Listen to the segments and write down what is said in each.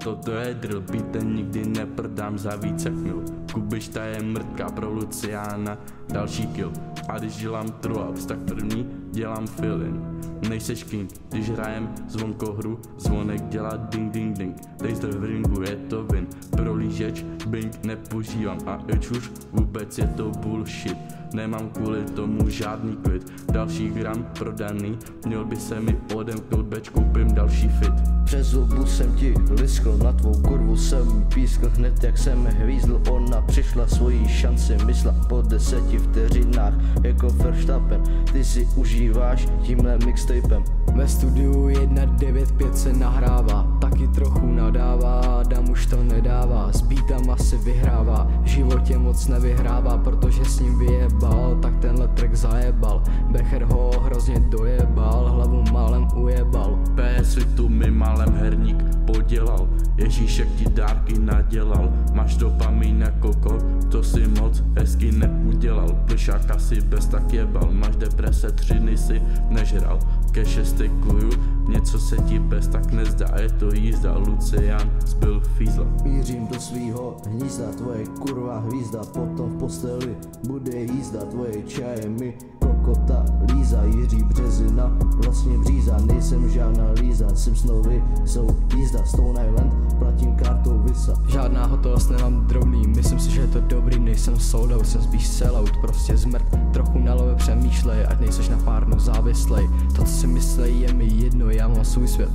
toto je drill, beat nikdy neprodám za více jak mil. Kubišta je mrtka pro Luciana, další kill. A když dělám true ups, tak první dělám fill-in. Nejseš king, když hrajem zvonkohru, zvonek dělá ding ding ding. Taser v ringu je to win, prolížeč, bing nepoužívám a už vůbec je to bullshit. Nemám kvůli tomu žádný klid, další gram prodaný, měl by se mi odemknout beč, koupím další fit. Přes zubu jsem ti liskl, na tvou kurvu jsem pískl, hned jak jsem hvízl, ona přišla svojí šanci, myslela po 10 vteřinách, jako Verstappen, ty si užíváš tímhle mixtapem. Ve studiu 195 se nahrává, taky trochu nadává, Adam už to nedává, s beatama si vyhrává, v životě moc nevyhrává, protože s ním vyjebal, tak tenhle track zajebal, Becher ho hrozně dojebal, hlavu málem ujebal. PS tu mi málem herník podělal, Ježíšek ti dárky nadělal, máš dopamin jako kol, to si moc hezky neudělal, plišáka si bez tak jebal, máš deprese 3 dny si nežral, keše stekuju, něco se ti bez tak nezdá, je to jízda, Lucian zbyl fízla. Mířím do svýho hnízda, tvoje kurva hvízda, potom v posteli bude jízda, tvoje čaje mi kokota líza, Jiří Březina vlastně bříza, nejsem žádná líza, Simpsonovi jsou jízda, Stone Island, platím kartou Visa. Žádná hotovost, nemám drobný, myslím si, že je to dobrý, nejsem sold out, jsem spíš sellout, prostě zmrt, trochu na love přemýšlej, ať nejseš na párnu závislej, to co si myslej je mi jedno, já mám svůj svět.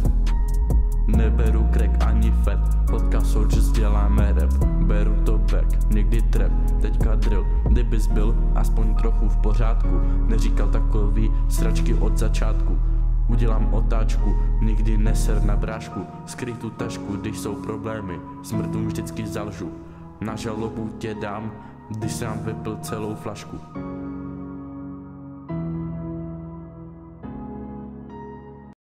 Neberu crack ani fat, podcast Soldiers děláme rap, beru to back, někdy trap, teďka drill, kdybys byl aspoň trochu v pořádku, neříkal takový sračky od začátku. Udělám otáčku, nikdy neser na brášku, skryj tu tašku, když jsou problémy, smrtům vždycky zalžu, na žalobu tě dám, když sám vypil celou flašku.